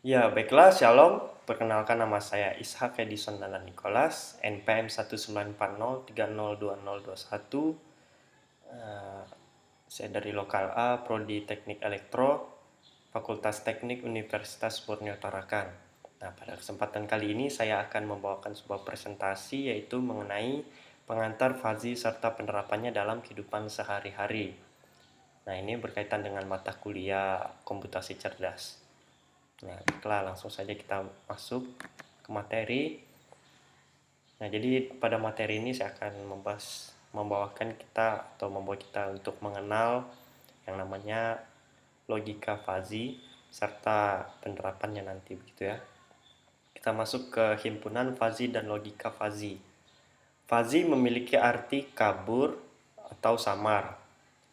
Ya, baiklah, Shalom. Perkenalkan, nama saya Ishak Edison Nana Nicholas, NPM 19403020021. Saya dari Lokal A, Prodi Teknik Elektro, Fakultas Teknik Universitas Borneo Tarakan. Nah, pada kesempatan kali ini saya akan membawakan sebuah presentasi yaitu mengenai pengantar fazi serta penerapannya dalam kehidupan sehari-hari. Nah, ini berkaitan dengan mata kuliah komputasi cerdas. Nah, baiklah, langsung saja kita masuk ke materi. Nah, jadi pada materi ini saya akan membawakan kita atau membawa kita untuk mengenal yang namanya logika fazi serta penerapannya nanti, begitu ya. Kita masuk ke himpunan fazi dan logika fazi. Fazi memiliki arti kabur atau samar.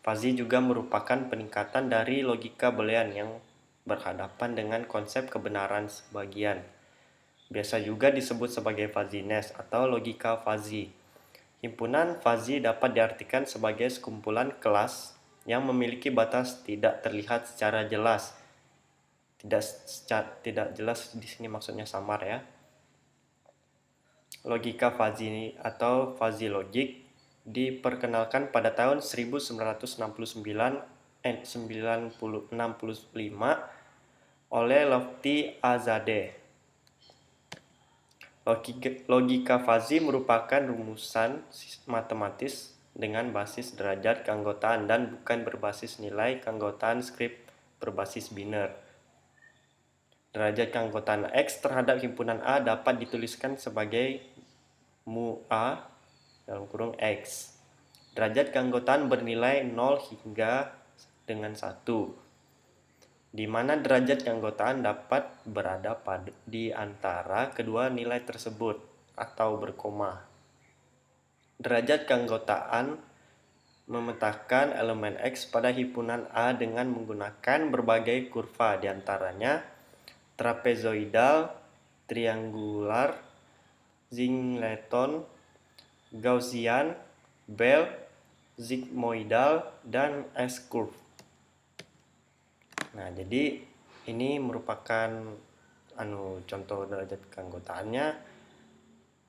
Fazi juga merupakan peningkatan dari logika boolean yang berhadapan dengan konsep kebenaran sebagian. Biasa juga disebut sebagai fuzziness atau logika fuzzy. Himpunan fuzzy dapat diartikan sebagai sekumpulan kelas yang memiliki batas tidak terlihat secara jelas. Tidak jelas di sini maksudnya samar ya. Logika fuzzy atau fuzzy logic diperkenalkan pada tahun 1965 oleh Lofty Azadeh. Logika fazi merupakan rumusan matematis dengan basis derajat keanggotaan dan bukan berbasis nilai keanggotaan skrip berbasis biner. Derajat keanggotaan X terhadap himpunan A dapat dituliskan sebagai mu A dalam kurung X. Derajat keanggotaan bernilai 0 hingga dengan 1. Di mana derajat keanggotaan dapat berada di antara kedua nilai tersebut atau berkoma. Derajat keanggotaan memetakan elemen X pada himpunan A dengan menggunakan berbagai kurva, diantaranya trapezoidal, triangular, Singleton, Gaussian, Bell, sigmoidal, dan S-curve. Nah, jadi ini merupakan contoh derajat keanggotaannya.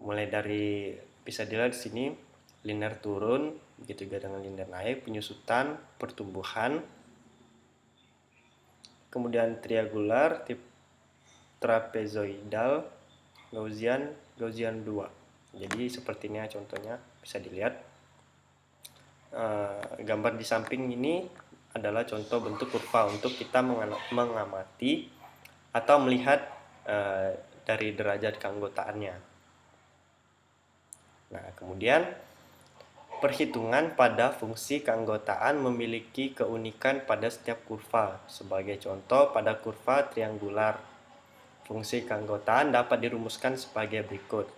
Mulai dari bisa dilihat di sini linear turun, begitu juga dengan linear naik, penyusutan, pertumbuhan. Kemudian triangular, trapezoidal, Gaussian 2. Jadi seperti ini contohnya bisa dilihat. Gambar di samping ini adalah contoh bentuk kurva untuk kita mengamati atau melihat dari derajat keanggotaannya. Nah, kemudian perhitungan pada fungsi keanggotaan memiliki keunikan pada setiap kurva. Sebagai contoh, pada kurva triangular, fungsi keanggotaan dapat dirumuskan sebagai berikut.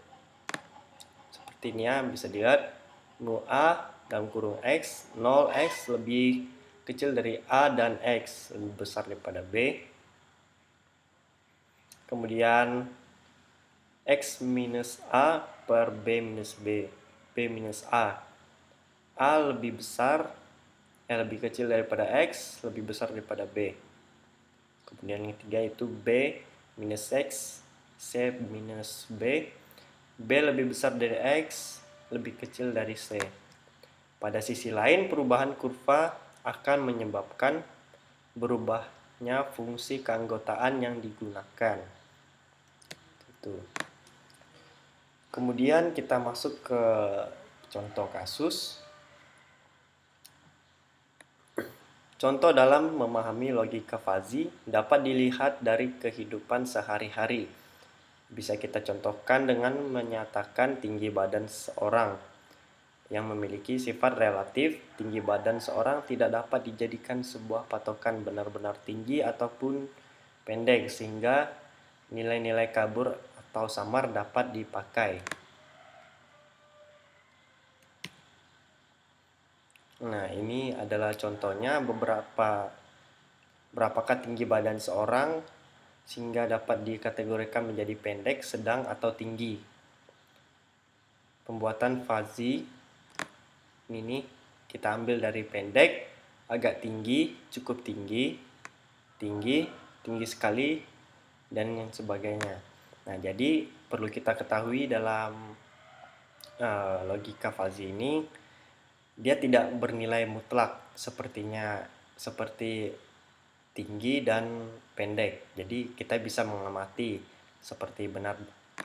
Seperti ini ya, bisa dilihat mu A dalam kurung X, 0X lebih kecil dari A dan X lebih besar daripada B. Kemudian X minus A per B minus B, B minus A. A lebih besar, lebih kecil daripada X, lebih besar daripada B. Kemudian yang ketiga itu B minus X, C minus B, B lebih besar dari X, lebih kecil dari C. Pada sisi lain, perubahan kurva akan menyebabkan berubahnya fungsi keanggotaan yang digunakan. Itu. Kemudian kita masuk ke contoh kasus. Contoh dalam memahami logika fazi dapat dilihat dari kehidupan sehari-hari. Bisa kita contohkan dengan menyatakan tinggi badan seorang yang memiliki sifat relatif. Tinggi badan seorang tidak dapat dijadikan sebuah patokan benar-benar tinggi ataupun pendek, sehingga nilai-nilai kabur atau samar dapat dipakai. Nah, ini adalah contohnya berapakah tinggi badan seorang sehingga dapat dikategorikan menjadi pendek, sedang, atau tinggi. Pembuatan fazi ini kita ambil dari pendek, agak tinggi, cukup tinggi, tinggi sekali, dan yang sebagainya. Nah, jadi perlu kita ketahui dalam logika fuzzy ini, dia tidak bernilai mutlak seperti tinggi dan pendek. Jadi kita bisa mengamati seperti benar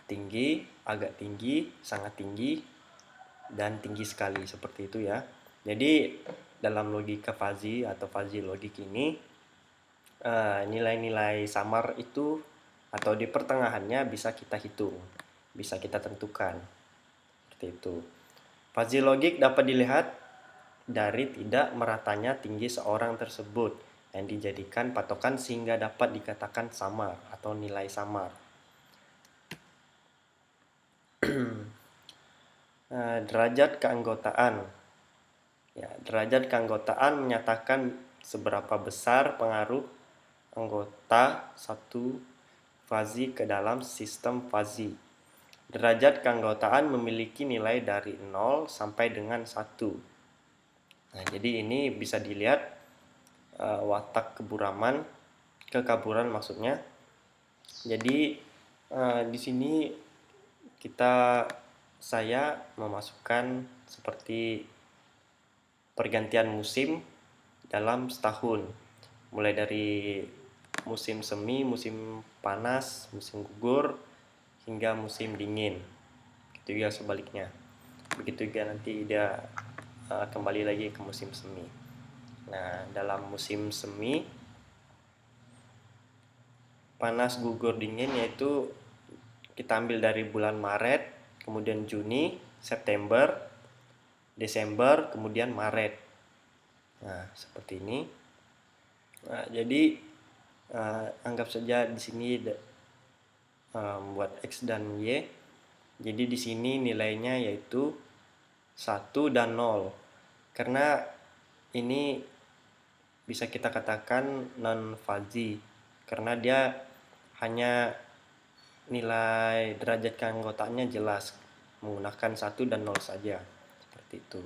tinggi, agak tinggi, sangat tinggi, dan tinggi sekali, seperti itu ya. Jadi dalam logika fuzzy atau fuzzy logik ini, nilai-nilai samar itu atau di pertengahannya bisa kita hitung, bisa kita tentukan, seperti itu. Fuzzy logik dapat dilihat dari tidak meratanya tinggi seorang tersebut yang dijadikan patokan sehingga dapat dikatakan samar atau nilai samar. Derajat keanggotaan. Ya, derajat keanggotaan menyatakan seberapa besar pengaruh anggota satu fuzzy ke dalam sistem fuzzy. Derajat keanggotaan memiliki nilai dari 0 sampai dengan 1. Nah, jadi ini bisa dilihat watak kekaburan maksudnya. Jadi di sini saya memasukkan seperti pergantian musim dalam setahun, mulai dari musim semi, musim panas, musim gugur, hingga musim dingin. Begitu juga sebaliknya. Begitu juga nanti dia kembali lagi ke musim semi. Nah, dalam musim semi, panas, gugur, dingin yaitu kita ambil dari bulan Maret, kemudian Juni, September, Desember, kemudian Maret. Nah, seperti ini. Nah, jadi anggap saja di sini buat X dan Y. Jadi di sini nilainya yaitu 1 dan 0. Karena ini bisa kita katakan non-fuzzy. Karena dia hanya nilai derajat keanggotaannya jelas menggunakan 1 dan 0 saja, seperti itu.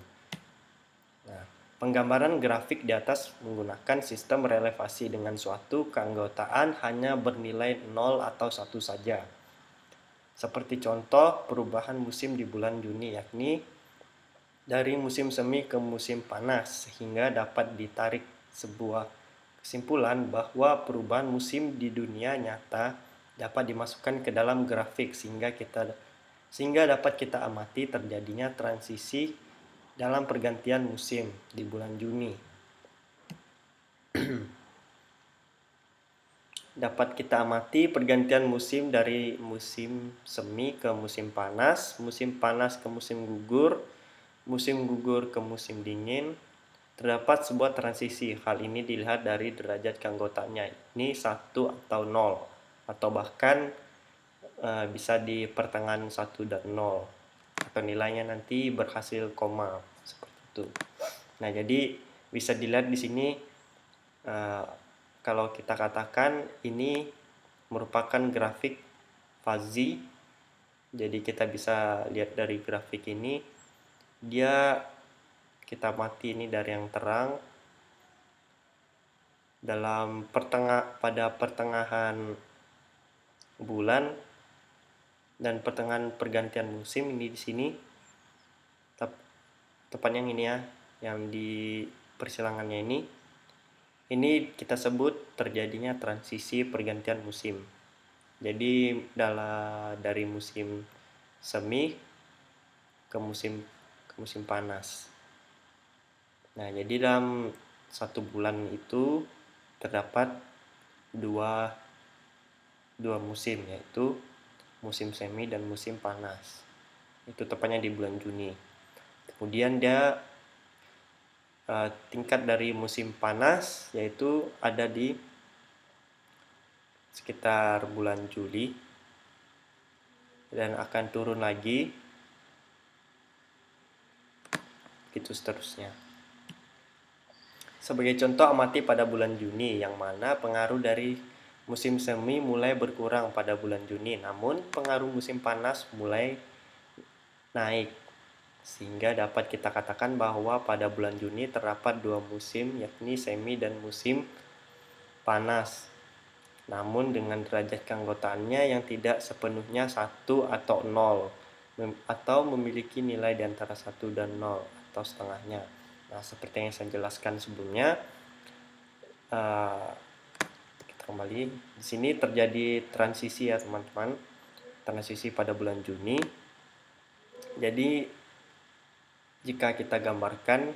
Nah, penggambaran grafik di atas menggunakan sistem relevasi dengan suatu keanggotaan hanya bernilai 0 atau 1 saja. Seperti contoh perubahan musim di bulan Juni, yakni dari musim semi ke musim panas, sehingga dapat ditarik sebuah kesimpulan bahwa perubahan musim di dunia nyata dapat dimasukkan ke dalam grafik sehingga dapat kita amati terjadinya transisi dalam pergantian musim di bulan Juni. Dapat kita amati pergantian musim dari musim semi ke musim panas ke musim gugur ke musim dingin. Terdapat sebuah transisi. Hal ini dilihat dari derajat keanggotaannya. Ini 1 atau 0. Atau bahkan bisa di pertengahan 1 dan 0. Atau nilainya nanti berhasil koma. Seperti itu. Nah, jadi bisa dilihat di sini kalau kita katakan ini merupakan grafik fuzzy. Jadi kita bisa lihat dari grafik ini, kita amati ini dari yang terang pada pertengahan bulan dan pertengahan pergantian musim. Ini di sini tepatnya yang ini ya, yang di persilangannya ini kita sebut terjadinya transisi pergantian musim. Jadi dari musim semi ke musim panas. Nah, jadi dalam 1 bulan itu terdapat dua musim, yaitu musim semi dan musim panas. Itu tepatnya di bulan Juni. Kemudian dia tingkat dari musim panas yaitu ada di sekitar bulan Juli dan akan turun lagi, gitu seterusnya. Sebagai contoh, amati pada bulan Juni, yang mana pengaruh dari musim semi mulai berkurang pada bulan Juni, namun pengaruh musim panas mulai naik, sehingga dapat kita katakan bahwa pada bulan Juni terdapat 2 musim, yakni semi dan musim panas. namun dengan derajat keanggotaannya yang tidak sepenuhnya 1 atau 0, atau memiliki nilai di antara 1 dan 0 atau setengahnya. Nah, seperti yang saya jelaskan sebelumnya, kita kembali di sini terjadi transisi ya teman-teman, transisi pada bulan Juni. Jadi jika kita gambarkan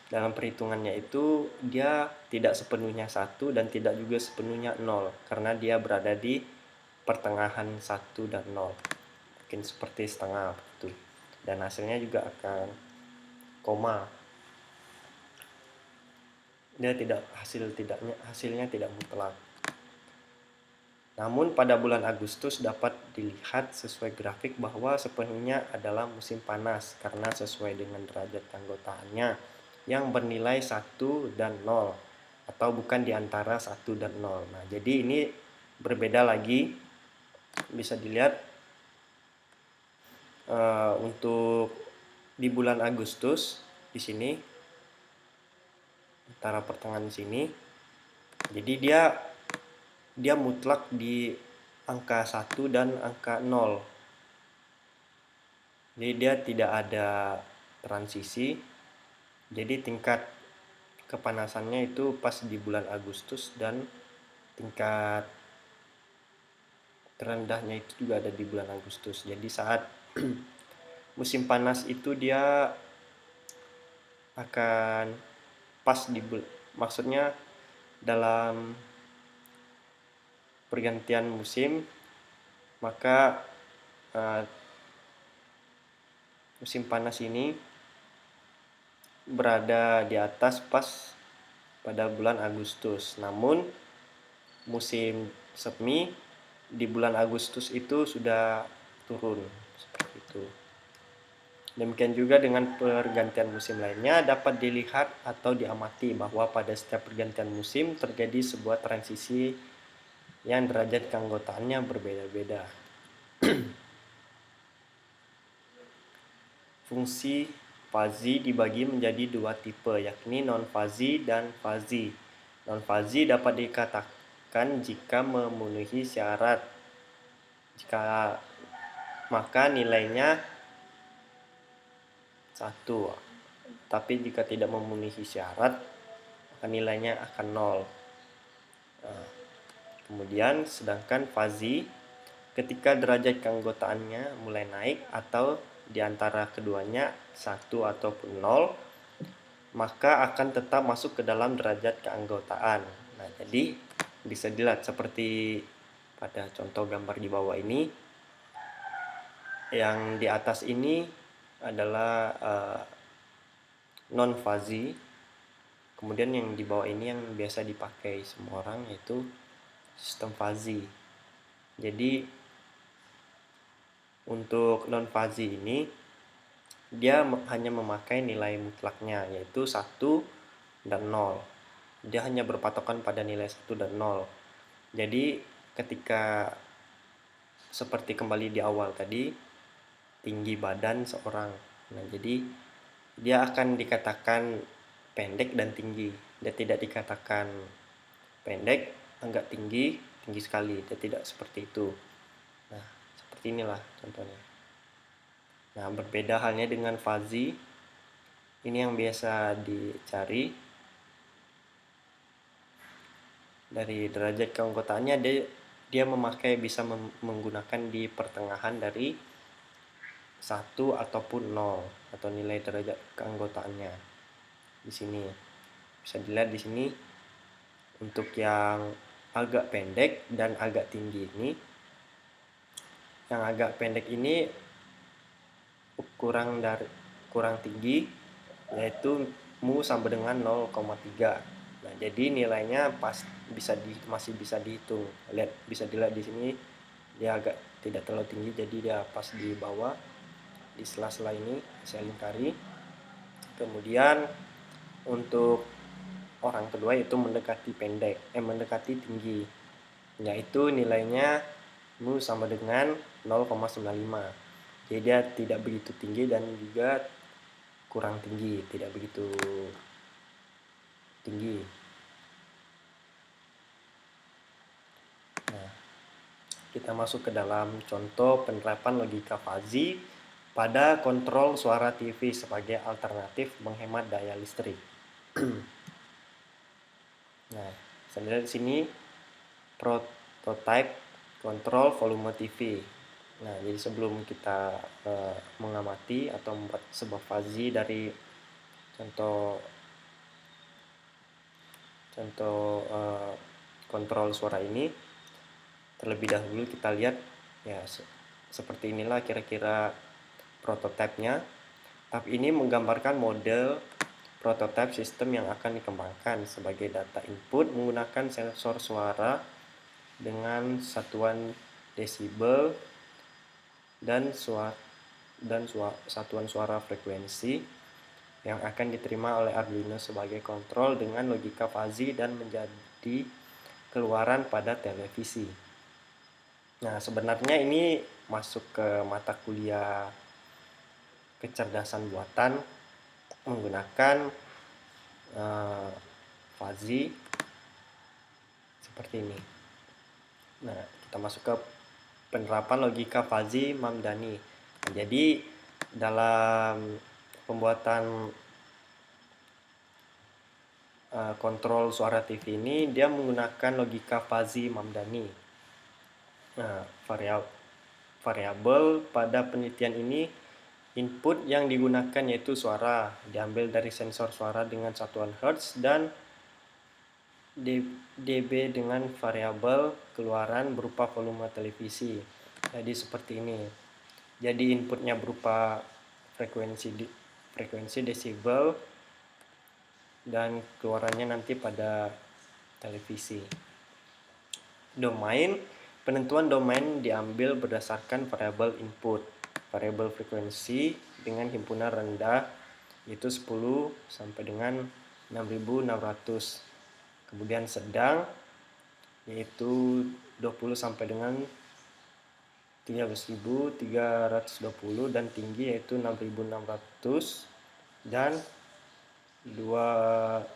dalam perhitungannya itu, dia tidak sepenuhnya 1 dan tidak juga sepenuhnya 0, karena dia berada di pertengahan 1 dan 0, mungkin seperti setengah itu, dan hasilnya juga akan koma. Dia hasilnya tidak mutlak. Namun pada bulan Agustus dapat dilihat sesuai grafik bahwa sepenuhnya adalah musim panas karena sesuai dengan derajat keanggotaannya yang bernilai 1 dan 0, atau bukan di antara 1 dan 0. Nah, jadi ini berbeda lagi, bisa dilihat untuk di bulan Agustus di sini antara pertengahan sini, jadi dia mutlak di angka 1 dan angka 0. Jadi dia tidak ada transisi. Jadi tingkat kepanasannya itu pas di bulan Agustus, dan tingkat terendahnya itu juga ada di bulan Agustus. Jadi saat musim panas itu dia akan pas maksudnya dalam pergantian musim, maka musim panas ini berada di atas pas pada bulan Agustus. Namun musim semi di bulan Agustus itu sudah turun, seperti itu. Demikian juga dengan pergantian musim lainnya, dapat dilihat atau diamati bahwa pada setiap pergantian musim terjadi sebuah transisi yang derajat keanggotaannya berbeda-beda. Fungsi fazi dibagi menjadi dua tipe, yakni non-fazi dan fazi. Non-fazi dapat dikatakan jika memenuhi syarat, maka nilainya 1. Tapi jika tidak memenuhi syarat, maka nilainya akan 0. Nah, kemudian sedangkan fazi, ketika derajat keanggotaannya mulai naik atau di antara keduanya 1 ataupun 0, maka akan tetap masuk ke dalam derajat keanggotaan. Nah, jadi bisa dilihat seperti pada contoh gambar di bawah ini. Yang di atas ini adalah non-fazi. Kemudian yang di bawah ini yang biasa dipakai semua orang, yaitu sistem fazi. Jadi untuk non-fazi ini dia hanya memakai nilai mutlaknya, yaitu 1 dan 0. Dia hanya berpatokan pada nilai 1 dan 0. Jadi ketika seperti kembali di awal tadi, tinggi badan seorang. Nah, jadi dia akan dikatakan pendek dan tinggi. Dia tidak dikatakan pendek, agak tinggi, tinggi sekali. Dia tidak seperti itu. Nah, seperti inilah contohnya. Nah, berbeda halnya dengan fazi. Ini yang biasa dicari. Dari derajat keanggotaannya dia bisa menggunakan di pertengahan dari 1 ataupun 0, atau nilai derajat keanggotaannya. Di sini bisa dilihat di sini untuk yang agak pendek dan agak tinggi ini. Yang agak pendek ini kurang tinggi, yaitu mu sama dengan 0,3. Nah, jadi nilainya masih bisa dihitung. Bisa dilihat di sini dia agak tidak terlalu tinggi, jadi dia pas di bawah. Di sela-sela ini saya lingkari. Kemudian untuk orang kedua yaitu mendekati tinggi, yaitu nilainya mu sama dengan 0,95. Jadi dia tidak begitu tinggi dan juga kurang tinggi, tidak begitu tinggi. kita masuk ke dalam contoh penerapan logika fuzzy pada kontrol suara TV sebagai alternatif menghemat daya listrik. Nah, sebenarnya di sini prototype kontrol volume TV. Nah, jadi sebelum kita mengamati atau membuat sebuah fuzzy dari contoh kontrol suara ini, terlebih dahulu kita lihat ya seperti inilah kira-kira prototipenya. Tab ini menggambarkan model prototipe sistem yang akan dikembangkan sebagai data input menggunakan sensor suara dengan satuan desibel dan satuan suara frekuensi yang akan diterima oleh Arduino sebagai kontrol dengan logika fuzzy dan menjadi keluaran pada televisi. Nah, sebenarnya ini masuk ke mata kuliah kecerdasan buatan menggunakan fuzzy seperti ini. Nah, kita masuk ke penerapan logika fuzzy Mamdani. Nah, jadi dalam pembuatan kontrol suara TV ini dia menggunakan logika fuzzy Mamdani. Nah, variabel pada penelitian ini input yang digunakan yaitu suara, diambil dari sensor suara dengan satuan Hertz dan dB dengan variabel keluaran berupa volume televisi. Jadi seperti ini. Jadi inputnya berupa frekuensi desibel dan keluarannya nanti pada televisi. Domain, penentuan domain diambil berdasarkan variabel input. Variabel frekuensi dengan himpunan rendah yaitu 10 sampai dengan 6600. Kemudian sedang yaitu 20 sampai dengan 13.320 dan tinggi yaitu 6.600 dan 20.000.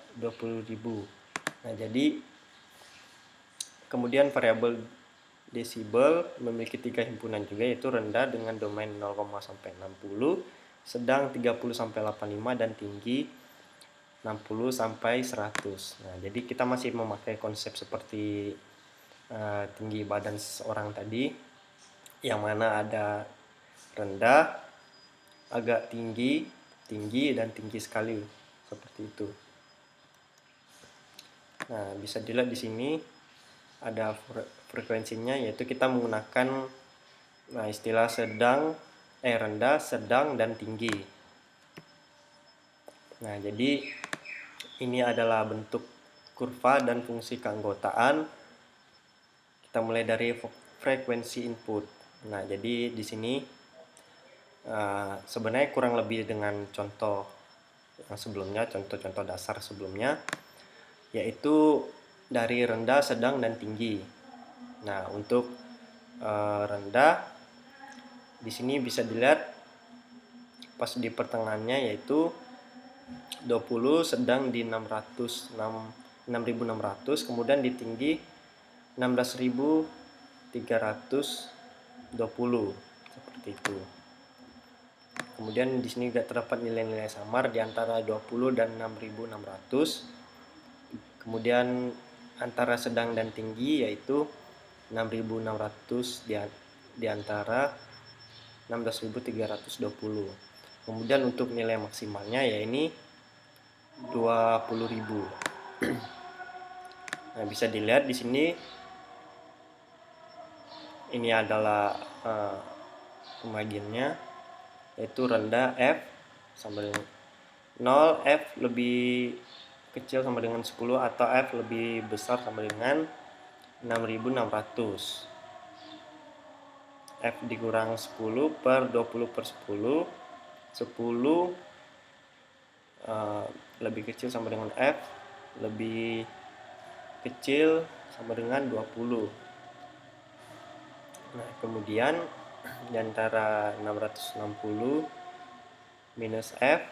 Nah, jadi kemudian variabel desibel memiliki 3 himpunan juga yaitu rendah dengan domain 0, sampai 60, sedang 30 sampai 85 dan tinggi 60 sampai 100. Nah, jadi kita masih memakai konsep seperti tinggi badan seseorang tadi, yang mana ada rendah, agak tinggi, dan tinggi sekali seperti itu. Nah, bisa dilihat di sini ada frekuensinya, yaitu kita menggunakan istilah rendah, sedang, dan tinggi. Nah, jadi ini adalah bentuk kurva dan fungsi keanggotaan. Kita mulai dari frekuensi input. Nah, jadi di sini sebenarnya kurang lebih dengan contoh yang sebelumnya, contoh-contoh dasar sebelumnya, yaitu dari rendah, sedang, dan tinggi. Nah, untuk rendah di sini bisa dilihat pas di pertengahannya yaitu 20, sedang di 6.600, kemudian di tinggi 16.320 seperti itu. Kemudian di sini juga terdapat nilai-nilai samar di antara 20 dan 6.600. Kemudian antara sedang dan tinggi yaitu 6.600 di antara 16.320. Kemudian untuk nilai maksimalnya ya ini 20.000. Nah, bisa dilihat di sini ini adalah pembagiannya, yaitu rendah F sama dengan 0, F lebih kecil sama dengan 10 atau F lebih besar sama dengan 6.600. F dikurang 10 per 20 per 10, 10 lebih kecil sama dengan F lebih kecil sama dengan 20. Nah, kemudian di antara 660 minus F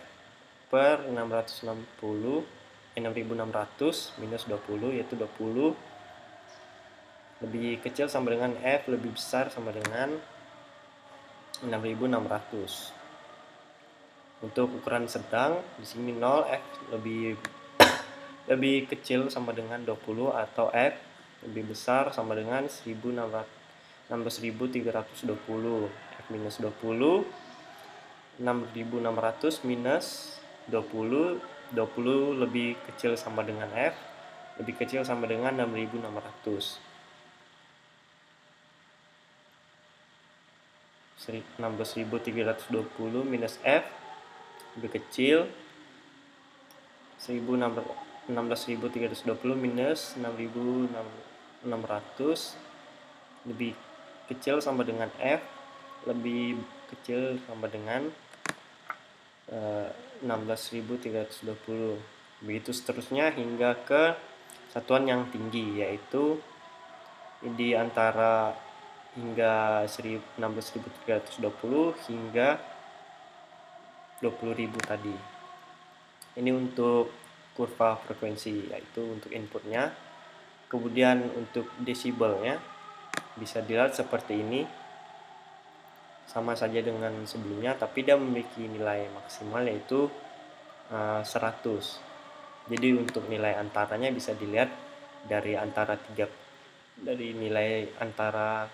per 660 6.600 minus 20 yaitu 20. Lebih kecil sama dengan F, lebih besar sama dengan 6600. Untuk ukuran sedang di sini 0, F lebih kecil sama dengan 20 atau F lebih besar sama dengan 16.320. F minus 20, 6.600 minus 20, 20 lebih kecil sama dengan F, lebih kecil sama dengan 6.600. 16.320 minus F lebih kecil 16.320 minus 6.600 lebih kecil sama dengan F lebih kecil sama dengan 16.320. Begitu seterusnya hingga ke satuan yang tinggi, yaitu di antara hingga 16.320 hingga 20.000 tadi. Ini untuk kurva frekuensi, yaitu untuk inputnya. Kemudian untuk desibelnya bisa dilihat seperti ini, sama saja dengan sebelumnya, tapi dia memiliki nilai maksimal yaitu 100. Jadi untuk nilai antaranya bisa dilihat dari nilai antara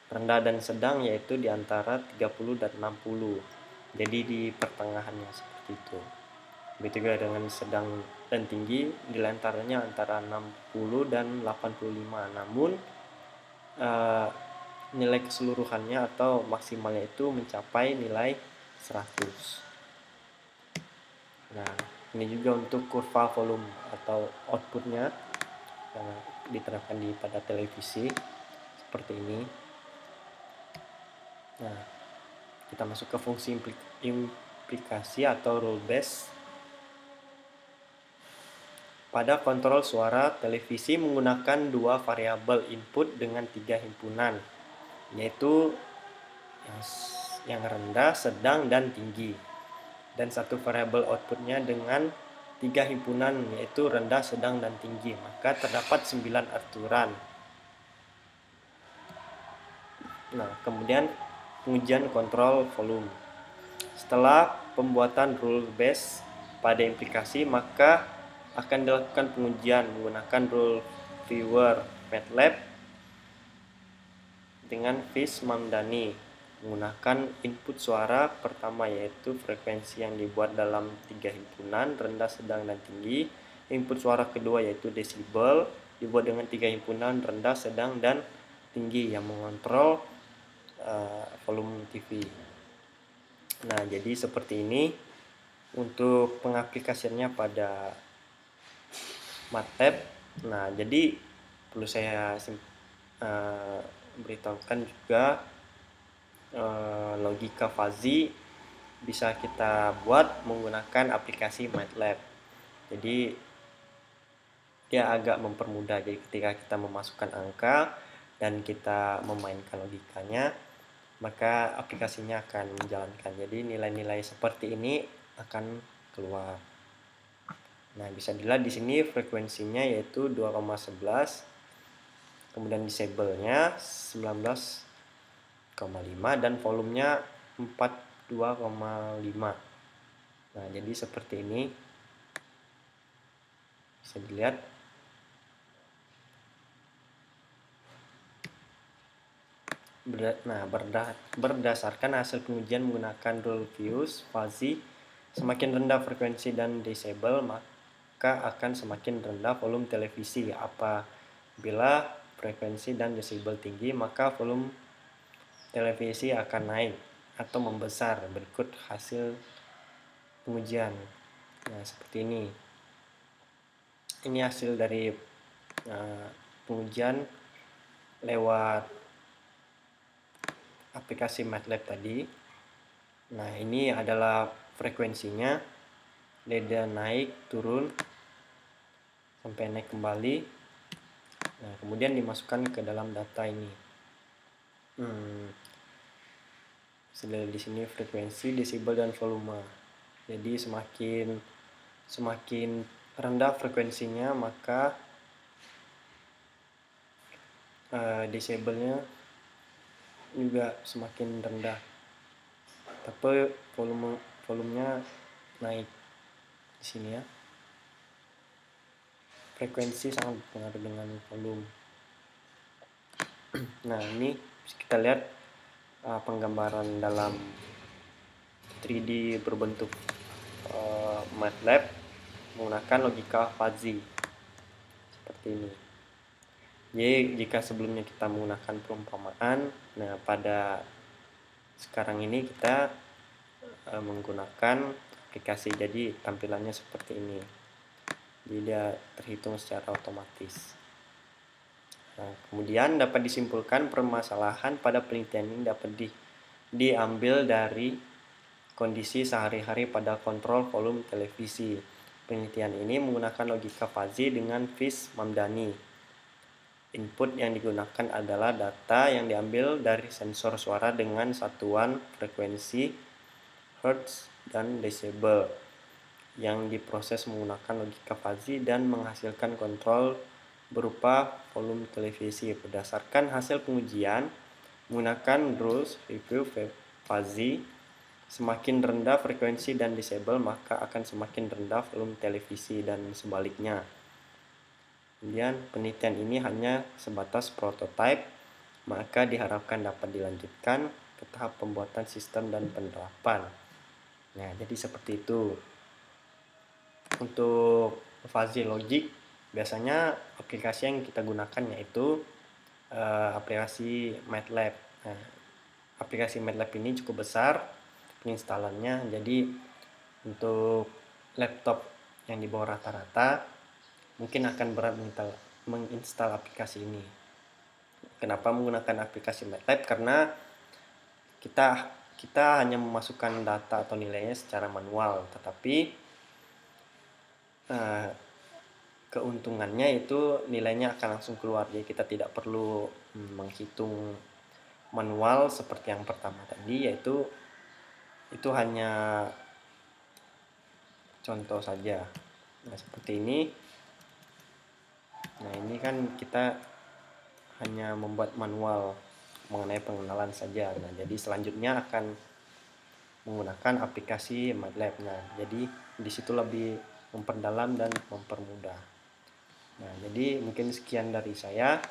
rendah dan sedang, yaitu di antara 30 dan 60. Jadi di pertengahannya seperti itu. Begitu juga dengan sedang dan tinggi, nilai antaranya antara 60 dan 85. Namun nilai keseluruhannya atau maksimalnya itu mencapai nilai 100. Nah, ini juga untuk kurva volume atau outputnya diterapkan pada televisi seperti ini. Nah, kita masuk ke fungsi implikasi atau rule base. Pada kontrol suara, televisi menggunakan dua variabel input dengan 3 himpunan, yaitu yang rendah, sedang, dan tinggi, dan satu variabel outputnya dengan 3 himpunan, yaitu rendah, sedang, dan tinggi. Maka terdapat 9 aturan. Nah, kemudian pengujian kontrol volume. Setelah pembuatan rule base pada implikasi, maka akan dilakukan pengujian menggunakan rule viewer MATLAB dengan Fish Mamdani, menggunakan input suara pertama yaitu frekuensi yang dibuat dalam 3 himpunan rendah, sedang, dan tinggi. Input suara kedua yaitu desibel, dibuat dengan 3 himpunan rendah, sedang, dan tinggi yang mengontrol volume TV. Nah, jadi seperti ini untuk pengaplikasiannya pada MATLAB. Nah, jadi perlu saya beritahukan juga logika fuzzy bisa kita buat menggunakan aplikasi MATLAB. Jadi dia agak mempermudah. Jadi ketika kita memasukkan angka dan kita memainkan logikanya, maka aplikasinya akan menjalankan. Jadi nilai-nilai seperti ini akan keluar. Nah, bisa dilihat di sini frekuensinya yaitu 2,11, kemudian disabelnya 19,5 dan volumenya 42,5. Nah, jadi seperti ini bisa dilihat. Nah, berdasarkan hasil pengujian menggunakan rule views fuzzy, semakin rendah frekuensi dan desibel, maka akan semakin rendah volume televisi. Apabila frekuensi dan desibel tinggi, maka volume televisi akan naik atau membesar. Berikut hasil pengujian. Nah, seperti ini. Ini hasil dari pengujian lewat aplikasi MATLAB tadi. Nah, ini adalah frekuensinya. Dia naik, turun, sampai naik kembali. Nah, kemudian dimasukkan ke dalam data ini. Di sini frekuensi, desibel, dan volume. Jadi semakin rendah frekuensinya, maka Disable-nya juga semakin rendah, tapi volumenya naik di sini ya. Frekuensi sangat berpengaruh dengan volume. Nah, ini kita lihat penggambaran dalam 3D berbentuk MATLAB menggunakan logika fuzzy seperti ini. Jadi jika sebelumnya kita menggunakan perumpamaan, nah pada sekarang ini kita menggunakan aplikasi, jadi tampilannya seperti ini. Jadi dia terhitung secara otomatis. Nah, kemudian dapat disimpulkan permasalahan pada penelitian ini dapat diambil dari kondisi sehari-hari pada kontrol volume televisi. Penelitian ini menggunakan logika fuzzy dengan Fishman-Mamdani. Input yang digunakan adalah data yang diambil dari sensor suara dengan satuan frekuensi Hertz dan Decibel yang diproses menggunakan logika fuzzy dan menghasilkan kontrol berupa volume televisi. Berdasarkan hasil pengujian menggunakan rules review fuzzy, semakin rendah frekuensi dan Decibel maka akan semakin rendah volume televisi dan sebaliknya. Kemudian penelitian ini hanya sebatas prototipe, maka diharapkan dapat dilanjutkan ke tahap pembuatan sistem dan penerapan. Nah, jadi seperti itu. Untuk fuzzy logic, biasanya aplikasi yang kita gunakan yaitu aplikasi MATLAB. Nah, aplikasi MATLAB ini cukup besar penginstalannya, jadi untuk laptop yang di bawah rata-rata mungkin akan berat menginstal aplikasi ini. Kenapa menggunakan aplikasi MATLAB? Karena kita hanya memasukkan data atau nilainya secara manual, tetapi keuntungannya itu nilainya akan langsung keluar, jadi kita tidak perlu menghitung manual seperti yang pertama tadi, yaitu itu hanya contoh saja. Nah, seperti ini. Nah, ini kan kita hanya membuat manual mengenai pengenalan saja. Nah, jadi selanjutnya akan menggunakan aplikasi MATLAB. Nah, jadi di situ lebih memperdalam dan mempermudah. Nah, jadi mungkin sekian dari saya.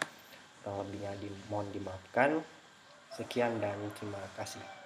Kurang lebihnya mohon dimaafkan. Sekian dan terima kasih.